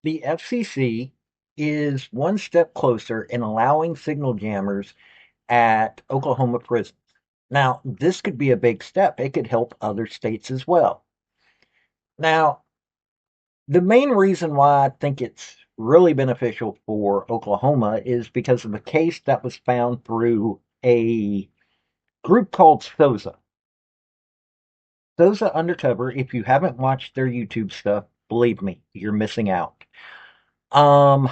The FCC is one step closer in allowing signal jammers at Oklahoma prisons. Now, this could be a big step. It could help other states as well. Now, the main reason why I think it's really beneficial for Oklahoma is because of a case that was found through a group called SOSA. SOSA Undercover, if you haven't watched their YouTube stuff, believe me, you're missing out. Um,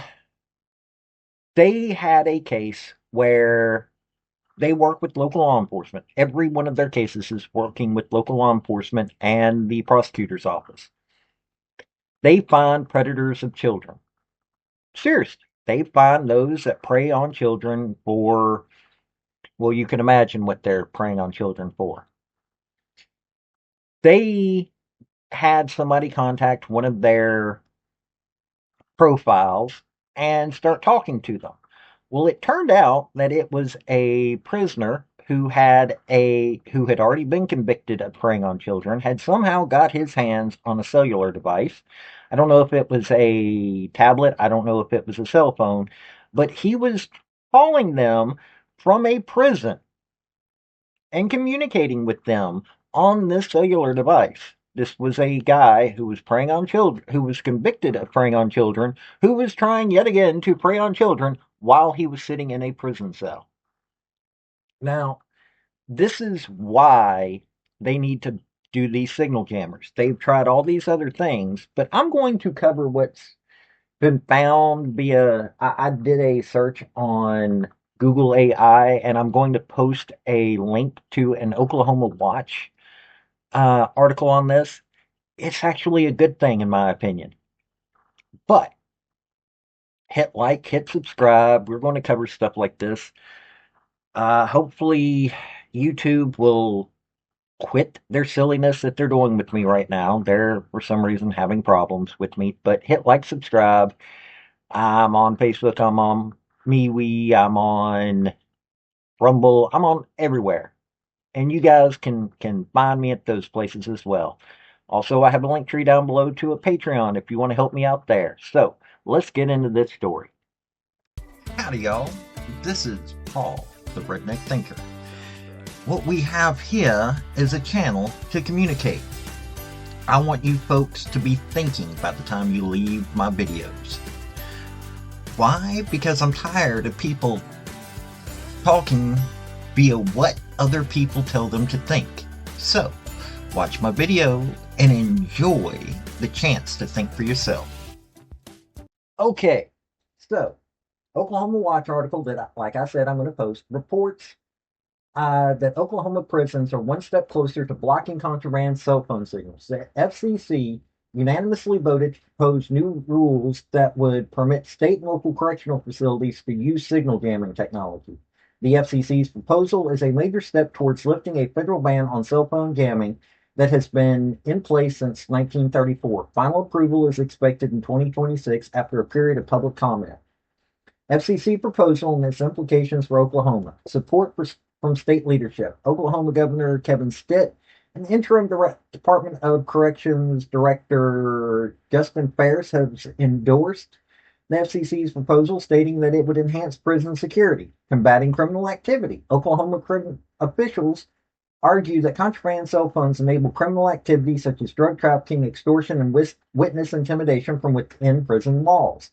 they had a case where they work with local law enforcement. Every one of their cases is working with local law enforcement and the prosecutor's office. They find predators of children. Seriously, they find those that prey on children for, well, you can imagine what they're preying on children for. They had somebody contact one of their profiles and start talking to them. Well, it turned out that it was a prisoner who had already been convicted of preying on children, had somehow got his hands on a cellular device. I don't know if it was a tablet, I don't know if it was a cell phone, but he was calling them from a prison and communicating with them on this cellular device. This was a guy who was preying on children, who was convicted of preying on children, who was trying yet again to prey on children while he was sitting in a prison cell. Now, this is why they need to do these signal jammers. They've tried all these other things, but I'm going to cover what's been found via. I did a search on Google AI, and I'm going to post a link to an Oklahoma Watch article on this. It's actually a good thing, in my opinion. But hit like, hit subscribe. We're going to cover stuff like this. Hopefully, YouTube will quit their silliness that they're doing with me right now. They're, for some reason, having problems with me. But hit like, subscribe. I'm on Facebook. I'm on MeWe. I'm on Rumble. I'm on everywhere. And you guys can find me at those places as well. Also, I have a link tree down below to a Patreon if you want to help me out there. So, let's get into this story. Howdy, y'all. This is Paul, the Redneck Thinker. What we have here is a channel to communicate. I want you folks to be thinking by the time you leave my videos. Why? Because I'm tired of people talking via what other people tell them to think. So, watch my video and enjoy the chance to think for yourself. Okay, so Oklahoma Watch article that, like I said, I'm going to post reports that Oklahoma prisons are one step closer to blocking contraband cell phone signals. The FCC unanimously voted to propose new rules that would permit state and local correctional facilities to use signal jamming technology. The FCC's proposal is a major step towards lifting a federal ban on cell phone jamming that has been in place since 1934. Final approval is expected in 2026 after a period of public comment. FCC proposal and its implications for Oklahoma. Support from state leadership. Oklahoma Governor Kevin Stitt and interim Department of Corrections Director Justin Ferris have endorsed the FCC's proposal, stating that it would enhance prison security, combating criminal activity. Oklahoma officials argue that contraband cell phones enable criminal activity such as drug trafficking, extortion, and witness intimidation from within prison walls.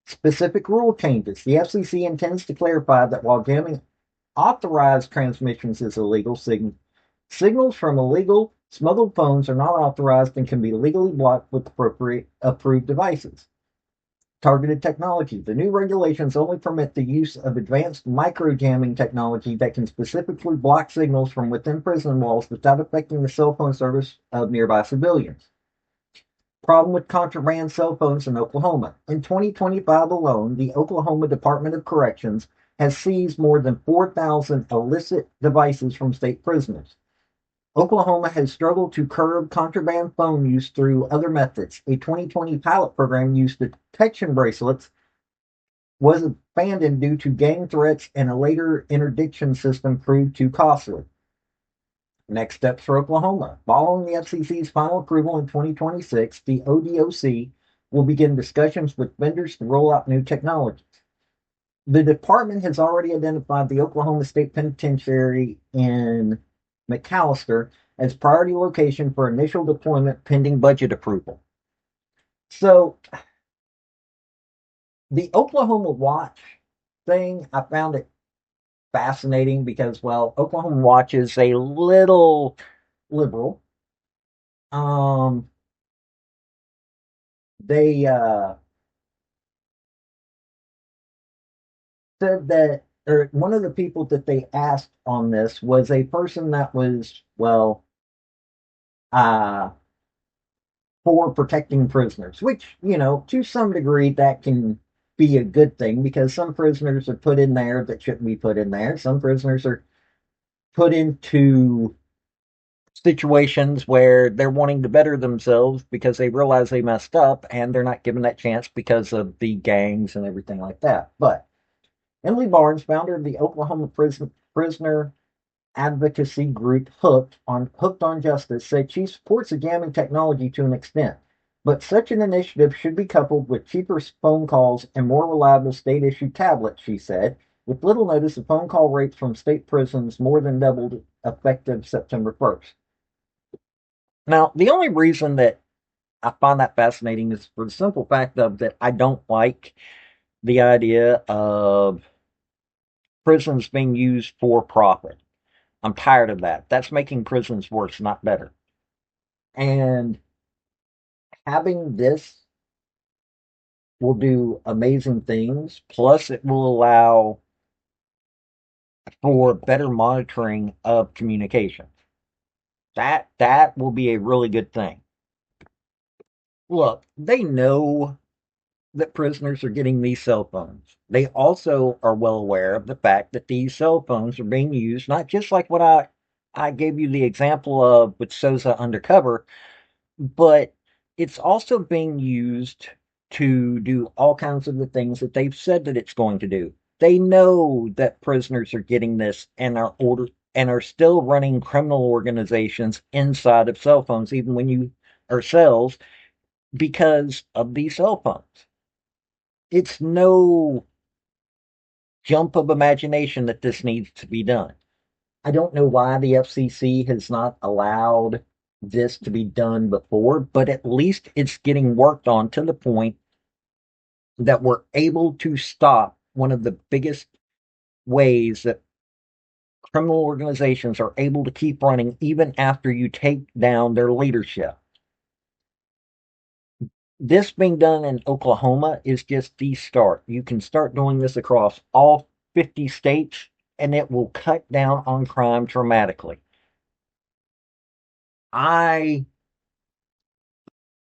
Specific rule changes. The FCC intends to clarify that while jamming authorized transmissions is illegal, signals from illegal smuggled phones are not authorized and can be legally blocked with appropriate approved devices. Targeted technology. The new regulations only permit the use of advanced micro-jamming technology that can specifically block signals from within prison walls without affecting the cell phone service of nearby civilians. Problem with contraband cell phones in Oklahoma. In 2025 alone, the Oklahoma Department of Corrections has seized more than 4,000 illicit devices from state prisoners. Oklahoma has struggled to curb contraband phone use through other methods. A 2020 pilot program used detection bracelets was abandoned due to gang threats, and a later interdiction system proved too costly. Next steps for Oklahoma. Following the FCC's final approval in 2026, the ODOC will begin discussions with vendors to roll out new technologies. The department has already identified the Oklahoma State Penitentiary in McAllister as priority location for initial deployment pending budget approval. So the Oklahoma Watch thing, I found it fascinating because, well, Oklahoma Watch is a little liberal. Um, they said that, or one of the people that they asked on this was a person that was, well, uh, for protecting prisoners, which, to some degree, that can be a good thing because some prisoners are put in there that shouldn't be put in there. Some prisoners are put into situations where they're wanting to better themselves because they realize they messed up and they're not given that chance because of the gangs and everything like that. But Emily Barnes, founder of the Oklahoma Prisoner advocacy group Hooked on Justice, said she supports the jamming technology to an extent, but such an initiative should be coupled with cheaper phone calls and more reliable state-issued tablets, she said. With little notice, the phone call rates from state prisons more than doubled effective September 1st. Now, the only reason that I find that fascinating is for the simple fact of that I don't like the idea of prisons being used for profit. I'm tired of that. That's making prisons worse, not better. And having this will do amazing things. Plus, it will allow for better monitoring of communication. That will be a really good thing. Look, they know that prisoners are getting these cell phones. They also are well aware of the fact that these cell phones are being used, not just like what I gave you the example of with Sosa Undercover, but it's also being used to do all kinds of the things that they've said that it's going to do. They know that prisoners are getting this and are still running criminal organizations inside of cell phones, even when you are cells, because of these cell phones. It's no jump of imagination that this needs to be done. I don't know why the FCC has not allowed this to be done before, but at least it's getting worked on to the point that we're able to stop one of the biggest ways that criminal organizations are able to keep running even after you take down their leadership. This being done in Oklahoma is just the start. You can start doing this across all 50 states, and it will cut down on crime dramatically. I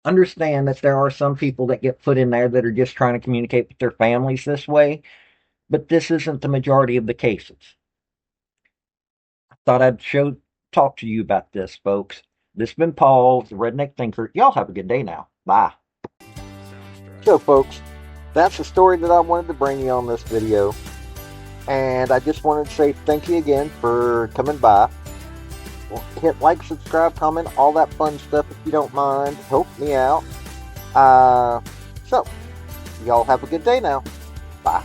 understand that there are some people that get put in there that are just trying to communicate with their families this way, but this isn't the majority of the cases. I thought I'd talk to you about this, folks. This has been Paul, the Redneck Thinker. Y'all have a good day now. Bye. So, folks, that's the story that I wanted to bring you on this video. And I just wanted to say thank you again for coming by. Hit like, subscribe, comment, all that fun stuff if you don't mind. Help me out. So, y'all have a good day now. Bye.